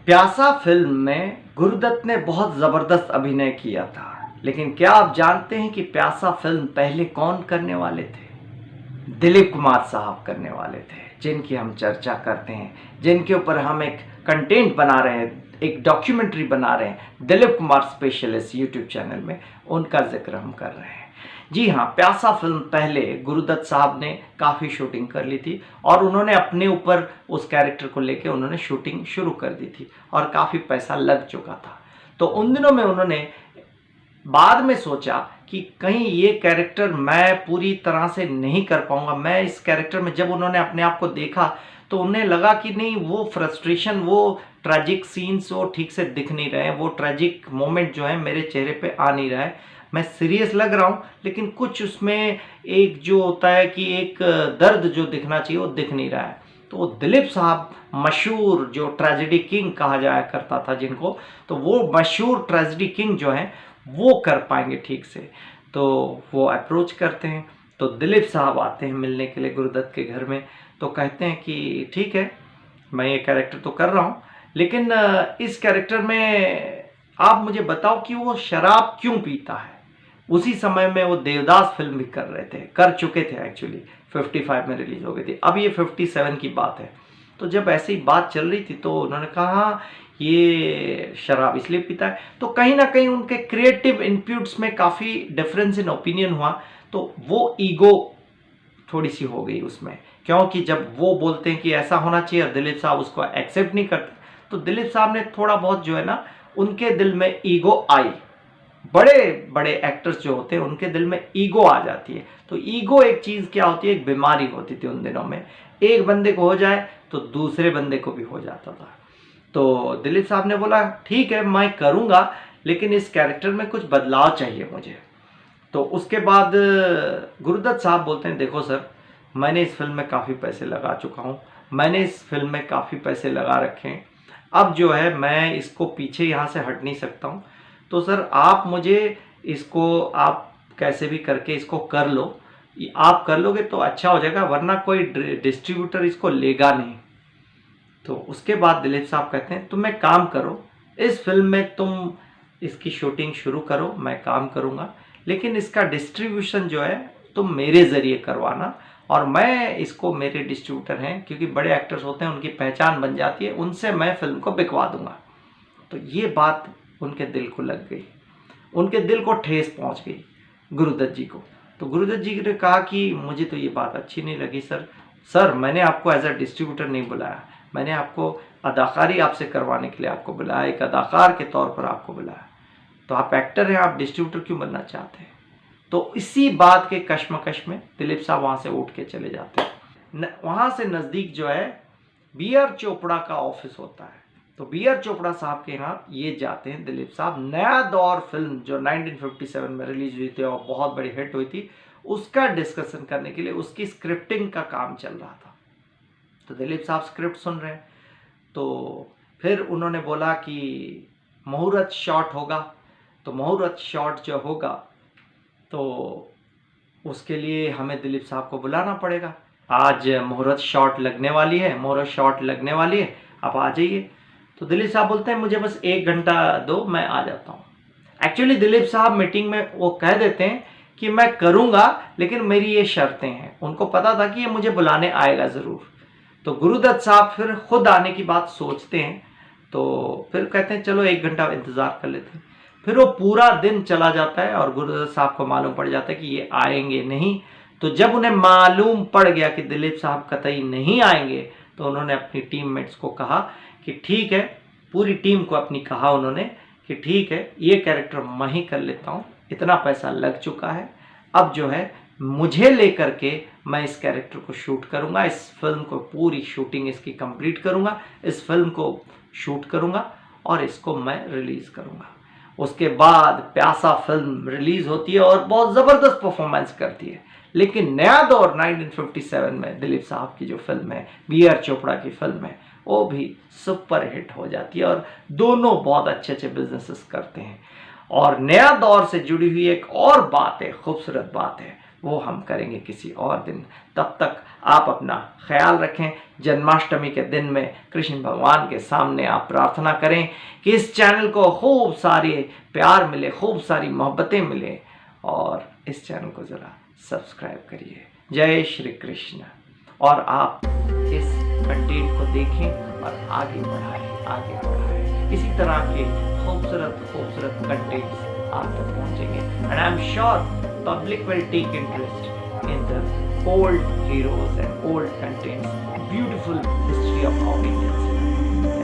प्यासा फिल्म में गुरुदत्त ने बहुत ज़बरदस्त अभिनय किया था, लेकिन क्या आप जानते हैं कि प्यासा फिल्म पहले कौन करने वाले थे? दिलीप कुमार साहब करने वाले थे, जिनकी हम चर्चा करते हैं, जिनके ऊपर हम एक कंटेंट बना रहे हैं, एक डॉक्यूमेंट्री बना रहे हैं Dilip Kumar specialist YouTube channel में, उनका जिक्र हम कर रहे हैं। जी हाँ, प्यासा फिल्म पहले गुरुदत्त साहब ने काफ़ी शूटिंग कर ली थी और उन्होंने अपने ऊपर उस कैरेक्टर को लेके उन्होंने शूटिंग शुरू कर दी थी और काफ़ी पैसा लग चुका था। तो उन दिनों में उन्होंने बाद में सोचा कि कहीं ये कैरेक्टर मैं पूरी तरह से नहीं कर पाऊंगा। मैं इस कैरेक्टर में जब उन्होंने अपने आप को देखा तो उन्हें लगा कि नहीं, वो फ्रस्ट्रेशन, वो ट्रेजिक सीन्स वो ठीक से दिख नहीं रहे हैं, वो ट्रेजिक मोमेंट जो है मेरे चेहरे पे आ नहीं रहा है। मैं सीरियस लग रहा हूँ लेकिन कुछ उसमें एक जो होता है कि एक दर्द जो दिखना चाहिए वो दिख नहीं रहा है। तो दिलीप साहब, मशहूर जो ट्रेजेडी किंग कहा जाया करता था जिनको, तो वो मशहूर ट्रेजेडी किंग जो है वो कर पाएंगे ठीक से। तो वो अप्रोच करते हैं, तो दिलीप साहब आते हैं मिलने के लिए गुरुदत्त के घर में। तो कहते हैं कि ठीक है, मैं ये कैरेक्टर तो कर रहा हूँ, लेकिन इस कैरेक्टर में आप मुझे बताओ कि वो शराब क्यों पीता है। उसी समय में वो देवदास फिल्म भी कर चुके थे एक्चुअली, 55 में रिलीज हो गई थी, अब ये 57 की बात है। तो जब ऐसी बात चल रही थी तो उन्होंने कहा ये शराब इसलिए पीता है। तो कहीं ना कहीं उनके क्रिएटिव इनपुट्स में काफ़ी डिफरेंस इन ओपिनियन हुआ, तो वो ईगो थोड़ी सी हो गई उसमें, क्योंकि जब वो बोलते हैं कि ऐसा होना चाहिए और दिलीप साहब उसको एक्सेप्ट नहीं करते, तो दिलीप साहब ने थोड़ा बहुत जो है ना, उनके दिल में ईगो आई। बड़े बड़े एक्टर्स जो होते हैं उनके दिल में ईगो आ जाती है। तो ईगो एक चीज़ क्या होती है, एक बीमारी होती थी उन दिनों में। एक बंदे को हो जाए तो दूसरे बंदे को भी हो जाता था। तो दिलीप साहब ने बोला ठीक है मैं करूँगा, लेकिन इस कैरेक्टर में कुछ बदलाव चाहिए मुझे। तो उसके बाद गुरुदत्त साहब बोलते हैं देखो सर, मैंने इस फिल्म में काफ़ी पैसे लगा चुका हूँ, मैंने इस फिल्म में काफ़ी पैसे लगा रखे हैं, अब जो है मैं इसको पीछे यहाँ से हट नहीं सकता हूँ। तो सर आप मुझे इसको, आप कैसे भी करके इसको कर लो, आप कर लोगे तो अच्छा हो जाएगा, वरना कोई डिस्ट्रीब्यूटर इसको लेगा नहीं। तो उसके बाद दिलीप साहब कहते हैं तुम एक काम करो, इस फिल्म में तुम इसकी शूटिंग शुरू करो, मैं काम करूँगा, लेकिन इसका डिस्ट्रीब्यूशन जो है तुम मेरे ज़रिए करवाना, और मैं इसको, मेरे डिस्ट्रीब्यूटर हैं, क्योंकि बड़े एक्टर्स होते हैं उनकी पहचान बन जाती है, उनसे मैं फिल्म को बिकवा दूंगा। तो ये बात उनके दिल को लग गई, उनके दिल को ठेस पहुंच गई गुरुदत्त जी को। तो गुरुदत्त जी ने कहा कि मुझे तो ये बात अच्छी नहीं लगी सर मैंने आपको एज अ डिस्ट्रीब्यूटर नहीं बुलाया, मैंने आपको अदाकारी आपसे करवाने के लिए आपको बुलाया, एक अदाकार के तौर पर आपको बुलाया। तो आप एक्टर हैं, आप डिस्ट्रीब्यूटर क्यों बनना चाहते हैं? तो इसी बात के कश्मकश में दिलीप साहब वहाँ से उठ के चले जाते हैं। वहाँ से नज़दीक जो है बी आर चोपड़ा का ऑफिस होता है, तो बी आर चोपड़ा साहब के यहाँ ये जाते हैं दिलीप साहब। नया दौर फिल्म जो 1957 में रिलीज हुई थी और बहुत बड़ी हिट हुई थी, उसका डिस्कशन करने के लिए, उसकी स्क्रिप्टिंग का काम चल रहा था। तो दिलीप साहब स्क्रिप्ट सुन रहे हैं, तो फिर उन्होंने बोला कि मुहूर्त शॉट होगा। तो मुहूर्त शॉट जो होगा तो उसके लिए हमें दिलीप साहब को बुलाना पड़ेगा। आज मुहूर्त शॉट लगने वाली है, मुहूर्त शॉट लगने वाली है, आप आ जाइए। तो दिलीप साहब बोलते हैं मुझे बस 1 घंटा दो, मैं आ जाता हूँ। एक्चुअली दिलीप साहब मीटिंग में वो कह देते हैं कि मैं करूँगा, लेकिन मेरी ये शर्तें हैं। उनको पता था कि ये मुझे बुलाने आएगा ज़रूर। तो गुरुदत्त साहब फिर खुद आने की बात सोचते हैं, तो फिर कहते हैं चलो 1 घंटा इंतज़ार कर लेते हैं। फिर वो पूरा दिन चला जाता है और गुरुदत्त साहब को मालूम पड़ जाता है कि ये आएंगे नहीं। तो जब उन्हें मालूम पड़ गया कि दिलीप साहब कतई नहीं आएंगे, तो उन्होंने अपनी टीममेट्स को कहा कि ठीक है, पूरी टीम को अपनी कहा उन्होंने कि ठीक है, ये कैरेक्टर मैं ही कर लेता हूँ, इतना पैसा लग चुका है, अब जो है मुझे लेकर के मैं इस कैरेक्टर को शूट करूँगा, इस फिल्म को पूरी शूटिंग इसकी कंप्लीट करूँगा, इस फिल्म को शूट करूँगा और इसको मैं रिलीज़ करूँगा। उसके बाद प्यासा फिल्म रिलीज़ होती है और बहुत ज़बरदस्त परफॉर्मेंस करती है। लेकिन नया दौर 1957 में दिलीप साहब की जो फिल्म है, बी आर चोपड़ा की फिल्म है, वो भी सुपर हिट हो जाती है और दोनों बहुत अच्छे अच्छे बिजनेसेस करते हैं। और नया दौर से जुड़ी हुई एक और बात है, खूबसूरत बात है, वो हम करेंगे किसी और दिन। तब तक आप अपना ख्याल रखें। जन्माष्टमी के दिन में कृष्ण भगवान के सामने आप प्रार्थना करें कि इस चैनल को खूब सारे प्यार मिले, खूब सारी मोहब्बतें मिले, और इस चैनल को ज़रा सब्सक्राइब करिए। जय श्री कृष्ण। और आप इस कंटेंट को देखें और आगे बढ़ाएं। इसी तरह के खूबसूरत कंटेंट्स आप तक पहुंचेंगे। And I am sure public will take interest in the old heroes and old contents, beautiful history of our Indians.